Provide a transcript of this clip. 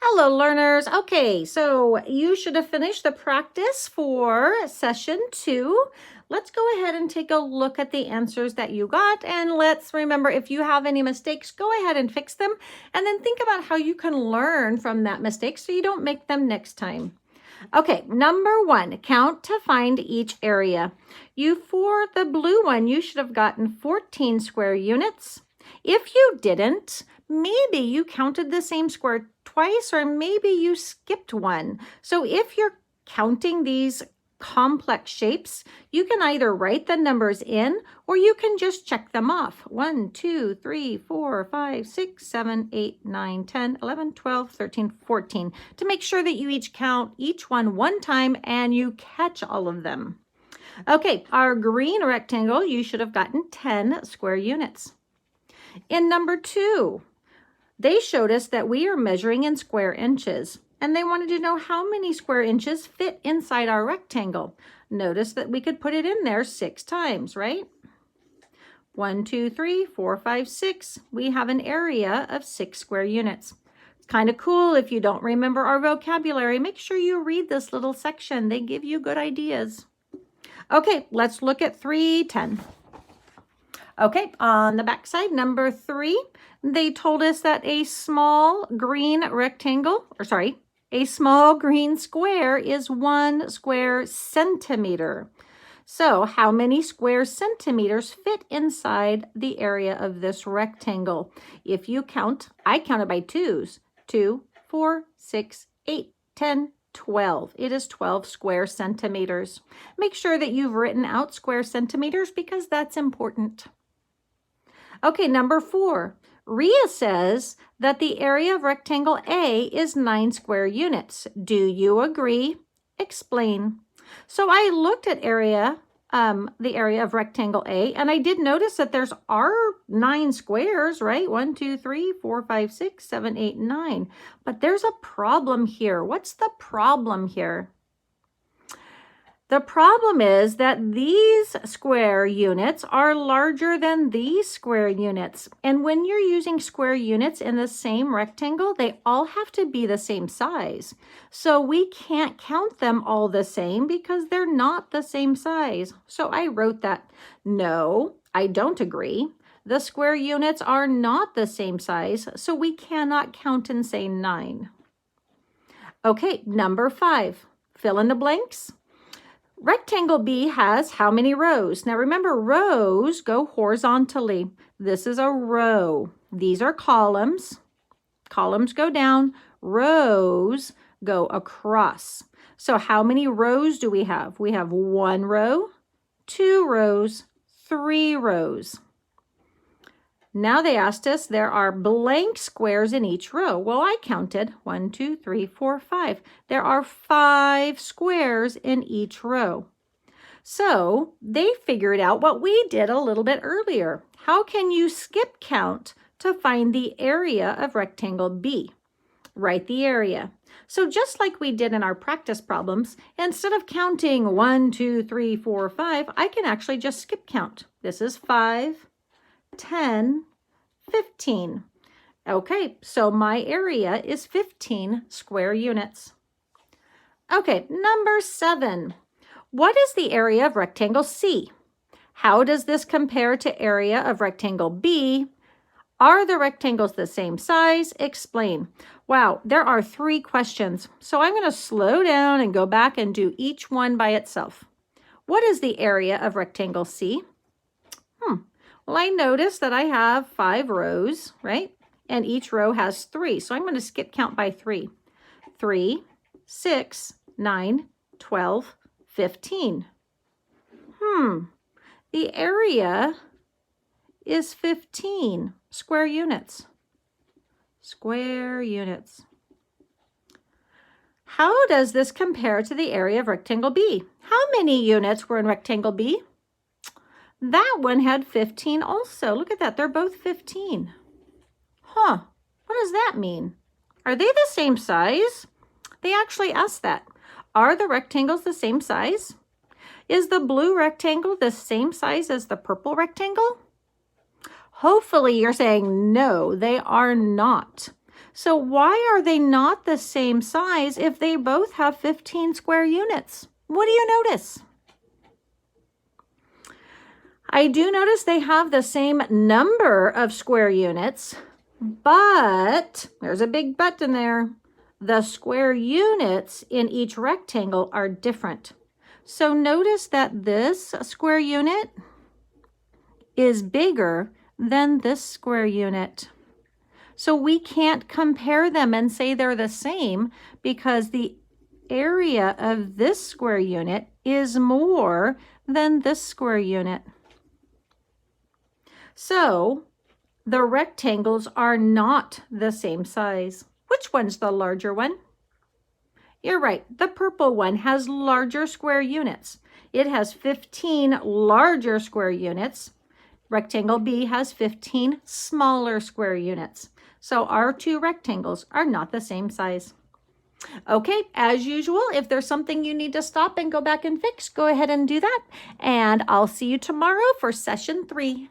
Hello, learners. Okay, so you should have finished the practice for session 2. Let's go ahead and take a look at the answers that you got. And let's remember, if you have any mistakes, go ahead and fix them. And then think about how you can learn from that mistake so you don't make them next time. Okay, number 1, count to find each area. For the blue one, you should have gotten 14 square units. If you didn't, maybe you counted the same square twice, or maybe you skipped one. So if you're counting these complex shapes, you can either write the numbers in, or you can just check them off. 1, 2, 3, 4, 5, 6, 7, 8, 9, 10, 11, 12, 13, 14, to make sure that you each count each one time and you catch all of them. Okay, our green rectangle, you should have gotten 10 square units. In number 2, they showed us that we are measuring in square inches, and they wanted to know how many square inches fit inside our rectangle. Notice that we could put it in there 6 times, right? 1, 2, 3, 4, 5, 6. We have an area of 6 square units. It's kind of cool. If you don't remember our vocabulary, make sure you read this little section. They give you good ideas. Okay, let's look at 310. Okay, on the back side, number 3, they told us that a small green square is 1 square centimeter. So how many square centimeters fit inside the area of this rectangle? If you count, I counted by 2s. 2, 4, 6, 8, 10, 12. It is 12 square centimeters. Make sure that you've written out square centimeters because that's important. Okay, number 4. Ria says that the area of rectangle A is 9 square units. Do you agree? Explain. So I looked at the area of rectangle A, and I did notice that there's 9 squares, right? 1, 2, 3, 4, 5, 6, 7, 8, 9. But there's a problem here. What's the problem here? The problem is that these square units are larger than these square units. And when you're using square units in the same rectangle, they all have to be the same size. So we can't count them all the same because they're not the same size. So I wrote that. No, I don't agree. The square units are not the same size, so we cannot count and say 9. Okay, number 5. Fill in the blanks. Rectangle B has how many rows? Now remember, rows go horizontally. This is a row. These are columns. Columns go down. Rows go across. So how many rows do we have? We have 1 row, 2 rows, 3 rows. Now they asked us, there are blank squares in each row. Well, I counted 1, 2, 3, 4, 5. There are 5 squares in each row. So they figured out what we did a little bit earlier. How can you skip count to find the area of rectangle B? Write the area. So just like we did in our practice problems, instead of counting 1, 2, 3, 4, 5, I can actually just skip count. This is 5. 10, 15. Okay, so my area is 15 square units. Okay, number 7. What is the area of rectangle C? How does this compare to area of rectangle B? Are the rectangles the same size? Explain. Wow, there are 3 questions. So I'm going to slow down and go back and do each one by itself. What is the area of rectangle C? Well, I noticed that I have 5 rows, right? And each row has 3. So I'm going to skip count by 3. 3, 6, 9, 12, 15. The area is 15 square units. Square units. How does this compare to the area of rectangle B? How many units were in rectangle B? That one had 15 also. Look at that. They're both 15. What does that mean? Are they the same size? They actually asked that. Are the rectangles the same size? Is the blue rectangle the same size as the purple rectangle? Hopefully you're saying no, they are not. So why are they not the same size if they both have 15 square units? What do you notice? I do notice they have the same number of square units, but there's a big but in there. The square units in each rectangle are different. So notice that this square unit is bigger than this square unit. So we can't compare them and say they're the same because the area of this square unit is more than this square unit. So the rectangles are not the same size. Which one's the larger one? You're right, the purple one has larger square units. It has 15 larger square units. Rectangle B has 15 smaller square units. So our two rectangles are not the same size. Okay, as usual, if there's something you need to stop and go back and fix, go ahead and do that. And I'll see you tomorrow for session 3.